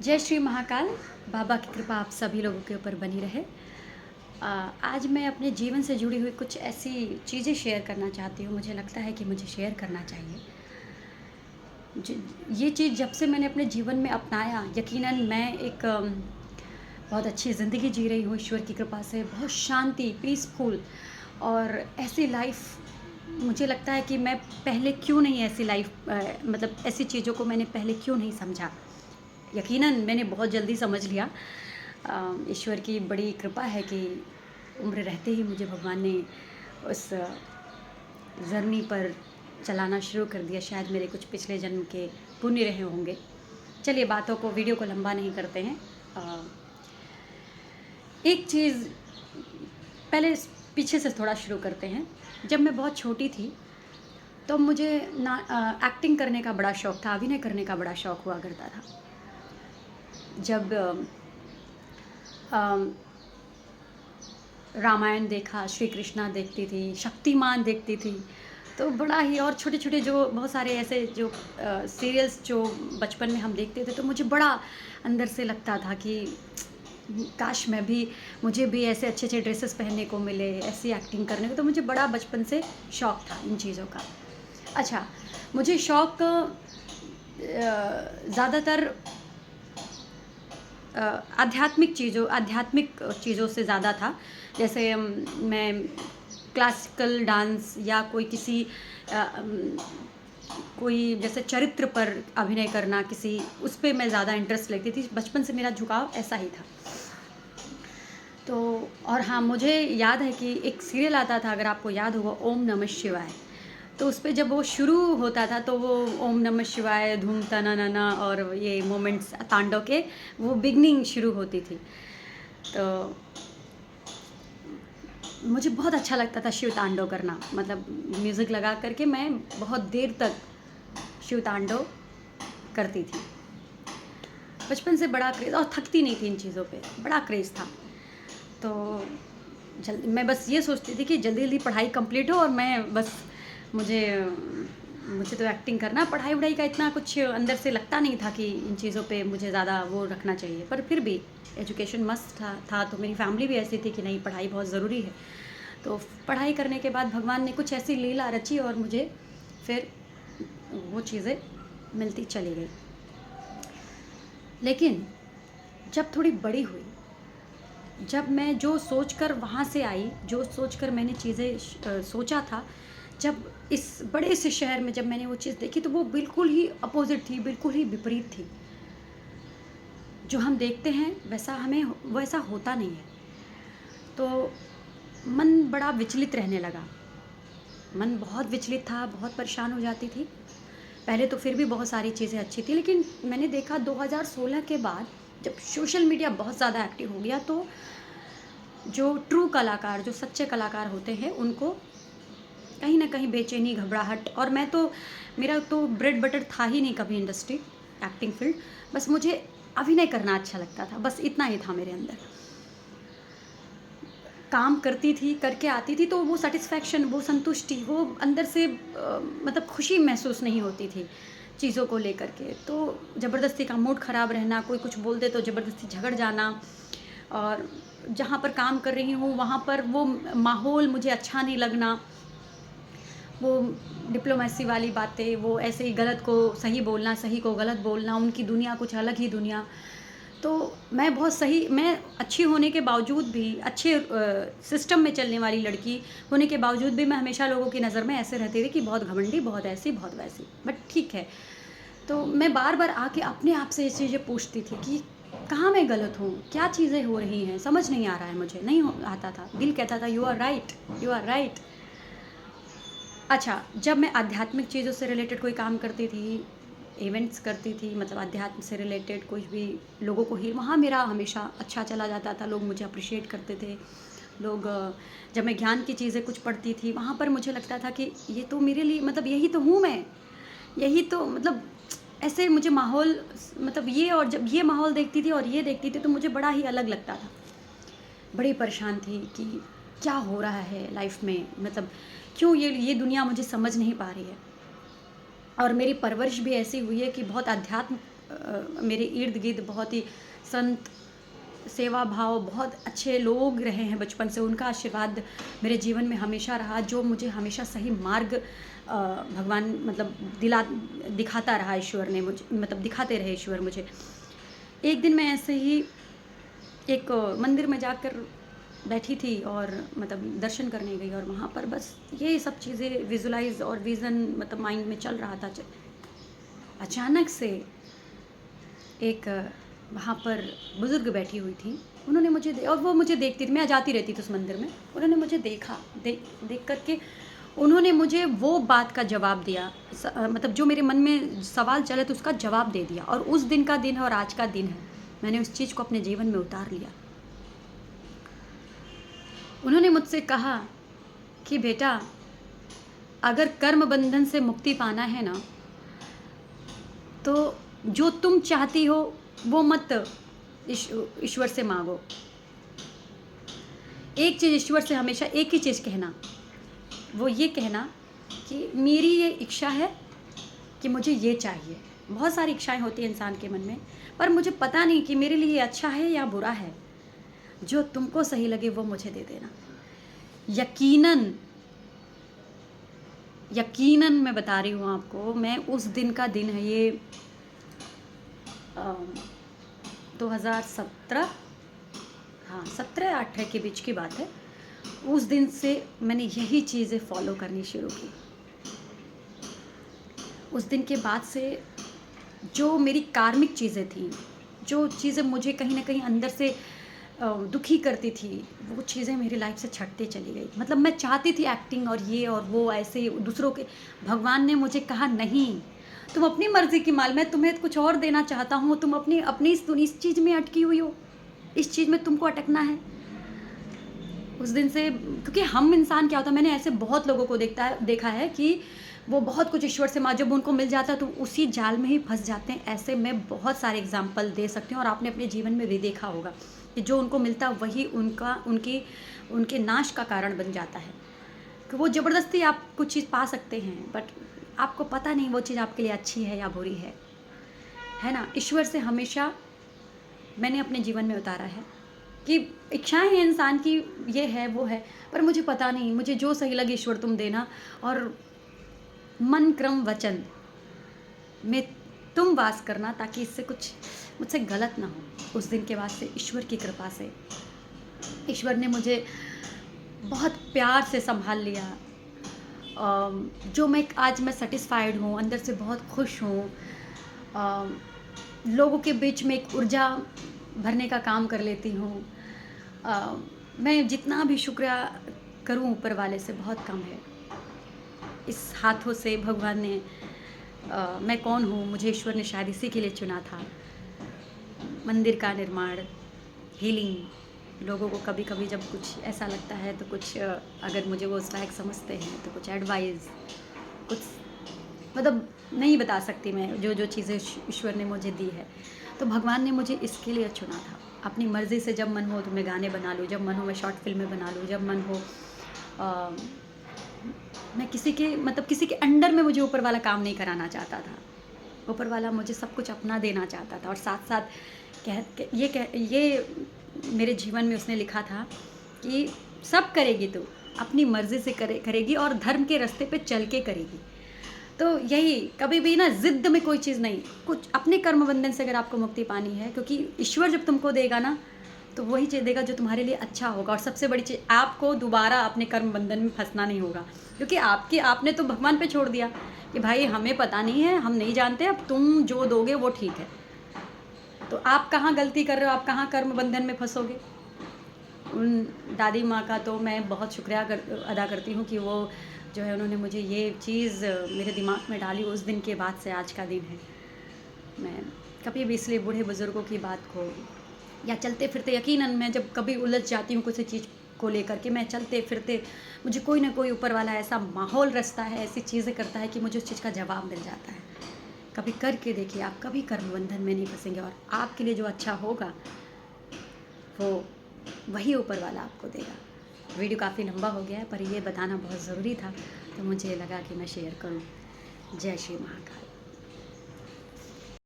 जय श्री महाकाल। बाबा की कृपा आप सभी लोगों के ऊपर बनी रहे। आज मैं अपने जीवन से जुड़ी हुई कुछ ऐसी चीज़ें शेयर करना चाहती हूँ। मुझे लगता है कि मुझे शेयर करना चाहिए। ये चीज़ जब से मैंने अपने जीवन में अपनाया, यकीनन मैं एक बहुत अच्छी ज़िंदगी जी रही हूँ ईश्वर की कृपा से। बहुत शांति, पीसफुल और ऐसी लाइफ मुझे लगता है कि मैं पहले क्यों नहीं ऐसी लाइफ मतलब ऐसी चीज़ों को मैंने पहले क्यों नहीं समझा। यकीनन मैंने बहुत जल्दी समझ लिया। ईश्वर की बड़ी कृपा है कि उम्र रहते ही मुझे भगवान ने उस जर्नी पर चलाना शुरू कर दिया। शायद मेरे कुछ पिछले जन्म के पुण्य रहे होंगे। चलिए बातों को, वीडियो को लंबा नहीं करते हैं। एक चीज़ पहले पीछे से थोड़ा शुरू करते हैं। जब मैं बहुत छोटी थी तो मुझे ना एक्टिंग करने का बड़ा शौक़ था, अभिनय करने का बड़ा शौक़ हुआ करता था। जब रामायण देखा, श्री कृष्णा देखती थी, शक्तिमान देखती थी, तो बड़ा ही, और छोटे-छोटे जो बहुत सारे ऐसे जो सीरियल्स जो बचपन में हम देखते थे, तो मुझे बड़ा अंदर से लगता था कि काश मुझे भी ऐसे अच्छे-अच्छे ड्रेसेस पहनने को मिले, ऐसी एक्टिंग करने को। तो मुझे बड़ा बचपन से शौक़ था इन चीज़ों का। अच्छा, मुझे शौक़ ज़्यादातर आध्यात्मिक चीज़ों से ज़्यादा था। जैसे मैं क्लासिकल डांस या कोई जैसे चरित्र पर अभिनय करना, किसी उस पे मैं ज़्यादा इंटरेस्ट लेती थी। बचपन से मेरा झुकाव ऐसा ही था। तो और हाँ, मुझे याद है कि एक सीरियल आता था, अगर आपको याद होगा, ओम नमः शिवाय। तो उसपे जब वो शुरू होता था तो वो ओम नमः शिवाय, धूम तना ना ना और ये मोमेंट्स तांडव के वो बिगनिंग शुरू होती थी। तो मुझे बहुत अच्छा लगता था शिव तांडव करना। मतलब म्यूज़िक लगा करके मैं बहुत देर तक शिव तांडव करती थी। बचपन से बड़ा क्रेज़, और थकती नहीं थी इन चीज़ों पे, बड़ा क्रेज़ था। तो मैं बस ये सोचती थी कि जल्दी-जल्दी पढ़ाई कंप्लीट हो और मैं बस मुझे मुझे तो एक्टिंग करना, पढ़ाई-वढ़ाई का इतना कुछ अंदर से लगता नहीं था कि इन चीज़ों पे मुझे ज़्यादा वो रखना चाहिए। पर फिर भी एजुकेशन मस्ट था। तो मेरी फैमिली भी ऐसी थी कि नहीं, पढ़ाई बहुत ज़रूरी है। तो पढ़ाई करने के बाद भगवान ने कुछ ऐसी लीला रची और मुझे फिर वो चीज़ें मिलती चली गई। लेकिन जब थोड़ी बड़ी हुई, जब मैं जो सोचकर वहाँ से आई, जो सोचकर मैंने चीज़ें सोचा था, जब इस बड़े से शहर में जब मैंने वो चीज़ देखी, तो वो बिल्कुल ही अपोज़िट थी, बिल्कुल ही विपरीत थी। जो हम देखते हैं वैसा होता नहीं है। तो मन बड़ा विचलित रहने लगा। मन बहुत विचलित था, बहुत परेशान हो जाती थी। पहले तो फिर भी बहुत सारी चीज़ें अच्छी थी, लेकिन मैंने देखा 2016 के बाद जब सोशल मीडिया बहुत ज़्यादा एक्टिव हो गया, तो जो ट्रू कलाकार, जो सच्चे कलाकार होते हैं, उनको कहीं न कहीं बेचैनी, घबराहट, और मेरा तो ब्रेड बटर था ही नहीं कभी इंडस्ट्री, एक्टिंग फ़ील्ड। बस मुझे अभिनय करना अच्छा लगता था, बस इतना ही था मेरे अंदर। काम करती थी, करके आती थी, तो वो सैटिस्फैक्शन, वो संतुष्टि, वो अंदर से मतलब खुशी महसूस नहीं होती थी चीज़ों को लेकर के। तो ज़बरदस्ती का मूड ख़राब रहना, कोई कुछ बोल दे तो ज़बरदस्ती झगड़ जाना, और जहाँ पर काम कर रही हूँ वहाँ पर वो माहौल मुझे अच्छा नहीं लगना। वो डिप्लोमेसी वाली बातें, वो ऐसे ही गलत को सही बोलना, सही को गलत बोलना, उनकी दुनिया कुछ अलग ही दुनिया। तो मैं अच्छी होने के बावजूद भी, अच्छे सिस्टम में चलने वाली लड़की होने के बावजूद भी, मैं हमेशा लोगों की नज़र में ऐसे रहती थी कि बहुत घमंडी, बहुत ऐसी, बहुत वैसी। बट ठीक है, तो मैं बार-बार आके अपने आप से ये चीज़ें पूछती थी कि कहाँ मैं गलत हूँ? क्या चीज़ें हो रही हैं? समझ नहीं आ रहा है मुझे, नहीं हो आता था। दिल कहता था you are right, you are right. अच्छा, जब मैं आध्यात्मिक चीज़ों से रिलेटेड कोई काम करती थी, इवेंट्स करती थी, मतलब अध्यात्म से रिलेटेड कुछ भी, लोगों को ही, वहाँ मेरा हमेशा अच्छा चला जाता था। लोग मुझे अप्रिशिएट करते थे। जब मैं ज्ञान की चीज़ें कुछ पढ़ती थी, वहाँ पर मुझे लगता था कि ये तो मेरे लिए, मतलब यही तो हूँ मैं, यही तो, मतलब ऐसे मुझे माहौल, मतलब ये, और जब ये माहौल देखती थी और ये देखती थी, तो मुझे बड़ा ही अलग लगता था। बड़ी परेशान थी कि क्या हो रहा है लाइफ में, मतलब क्यों ये दुनिया मुझे समझ नहीं पा रही है। और मेरी परवरिश भी ऐसी हुई है कि बहुत अध्यात्म मेरे इर्द गिर्द बहुत ही संत, सेवा भाव, बहुत अच्छे लोग रहे हैं बचपन से। उनका आशीर्वाद मेरे जीवन में हमेशा रहा, जो मुझे हमेशा सही मार्ग भगवान मतलब दिखाता रहा ईश्वर ने मुझे, मतलब दिखाते रहे ईश्वर मुझे। एक दिन मैं ऐसे ही एक मंदिर में जाकर बैठी थी और मतलब दर्शन करने गई, और वहाँ पर बस ये सब चीज़ें विजुलाइज और विज़न मतलब माइंड में चल रहा था। अचानक से एक वहाँ पर बुज़ुर्ग बैठी हुई थी, उन्होंने मुझे और वो मुझे देखती थी, मैं जाती रहती थी उस मंदिर में। उन्होंने मुझे देखा, देख कर के उन्होंने मुझे वो बात का जवाब दिया, मतलब जो मेरे मन में सवाल चले तो उसका जवाब दे दिया। और उस दिन का दिन है और आज का दिन है, मैंने उस चीज़ को अपने जीवन में उतार लिया। उन्होंने मुझसे कहा कि बेटा, अगर कर्म बंधन से मुक्ति पाना है ना, तो जो तुम चाहती हो वो मत ईश्वर से मांगो। एक चीज़ ईश्वर से हमेशा एक ही चीज़ कहना, वो ये कहना कि मेरी ये इच्छा है कि मुझे ये चाहिए। बहुत सारी इच्छाएं होती हैं इंसान के मन में, पर मुझे पता नहीं कि मेरे लिए अच्छा है या बुरा है। जो तुमको सही लगे वो मुझे दे देना। यकीनन यकीनन मैं बता रही हूँ आपको, मैं उस दिन का दिन है ये 2017, हाँ 17-18 के बीच की बात है। उस दिन से मैंने यही चीज़ें फॉलो करनी शुरू की। उस दिन के बाद से जो मेरी कार्मिक चीज़ें थी, जो चीज़ें मुझे कहीं ना कहीं अंदर से दुखी करती थी, वो चीज़ें मेरी लाइफ से छटते चली गई। मतलब मैं चाहती थी एक्टिंग और ये और वो ऐसे दूसरों के, भगवान ने मुझे कहा नहीं, तुम अपनी मर्ज़ी की माल, मैं तुम्हें कुछ और देना चाहता हूँ, तुम अपनी अपनी इस चीज़ में अटकी हुई हो, इस चीज़ में तुमको अटकना है। उस दिन से, क्योंकि हम इंसान क्या होता है, मैंने ऐसे बहुत लोगों को देखा है कि वो बहुत कुछ ईश्वर से जब उनको मिल जाता है तो उसी जाल में ही फंस जाते हैं। ऐसे मैं बहुत सारे एग्जाम्पल दे सकती हूँ और आपने अपने जीवन में भी देखा होगा कि जो उनको मिलता है वही उनके नाश का कारण बन जाता है। कि वो ज़बरदस्ती आप कुछ चीज़ पा सकते हैं, बट आपको पता नहीं वो चीज़ आपके लिए अच्छी है या बुरी है ना। ईश्वर से हमेशा मैंने अपने जीवन में उतारा है कि इच्छाएं हैं इंसान की, ये है वो है, पर मुझे पता नहीं, मुझे जो सही लगे ईश्वर तुम देना, और मन क्रम वचन में तुम वास करना, ताकि इससे कुछ मुझसे गलत ना हो। उस दिन के बाद से ईश्वर की कृपा से ईश्वर ने मुझे बहुत प्यार से संभाल लिया। जो आज मैं सेटिस्फाइड हूँ, अंदर से बहुत खुश हूँ। लोगों के बीच में एक ऊर्जा भरने का काम कर लेती हूँ। मैं जितना भी शुक्रिया करूँ ऊपर वाले से बहुत कम है। इस हाथों से भगवान ने मैं कौन हूँ, मुझे ईश्वर ने शायद इसी के लिए चुना था। मंदिर का निर्माण, हीलिंग, लोगों को कभी कभी जब कुछ ऐसा लगता है तो कुछ अगर मुझे वो उस लायक समझते हैं तो कुछ एडवाइस, कुछ मतलब नहीं बता सकती मैं जो चीज़ें ईश्वर ने मुझे दी है। तो भगवान ने मुझे इसके लिए चुना था। अपनी मर्ज़ी से जब मन हो तो मैं गाने बना लूँ, जब मन हो मैं शॉर्ट फिल्में बना लूँ, जब मन हो मैं किसी के अंडर में, मुझे ऊपर वाला काम नहीं कराना चाहता था। ऊपर वाला मुझे सब कुछ अपना देना चाहता था। और साथ साथ ये मेरे जीवन में उसने लिखा था कि सब करेगी तू, अपनी मर्ज़ी से करेगी और धर्म के रास्ते पे चल के करेगी। तो यही, कभी भी ना ज़िद्द में कोई चीज़ नहीं, कुछ अपने कर्म बंधन से अगर आपको मुक्ति पानी है, क्योंकि ईश्वर जब तुमको देगा ना तो वही चीज़ देगा जो तुम्हारे लिए अच्छा होगा। और सबसे बड़ी चीज़, आपको दोबारा अपने कर्म बंधन में फंसना नहीं होगा, क्योंकि आपने तो भगवान पे छोड़ दिया कि भाई हमें पता नहीं है, हम नहीं जानते, अब तुम जो दोगे वो ठीक है। तो आप कहाँ गलती कर रहे हो, आप कहाँ कर्म बंधन में फंसोगे। उन दादी माँ का तो मैं बहुत शुक्रिया अदा करती हूँ कि वो जो है उन्होंने मुझे ये चीज़ मेरे दिमाग में डाली। उस दिन के बाद से आज का दिन है। मैं कभी भी इसलिए बूढ़े बुज़ुर्गों की बात को, या चलते फिरते, यकीनन मैं जब कभी उलझ जाती हूँ किसी चीज़ को लेकर के, मैं चलते फिरते मुझे कोई ना कोई ऊपर वाला ऐसा माहौल रचता है, ऐसी चीज़ें करता है कि मुझे उस चीज़ का जवाब मिल जाता है। कभी करके देखिए, आप कभी कर्म बंधन में नहीं फंसेंगे, और आपके लिए जो अच्छा होगा वो वही ऊपर वाला आपको देगा। वीडियो काफ़ी लंबा हो गया है, पर ये बताना बहुत ज़रूरी था, तो मुझे लगा कि मैं शेयर करूँ। जय श्री महाकाल।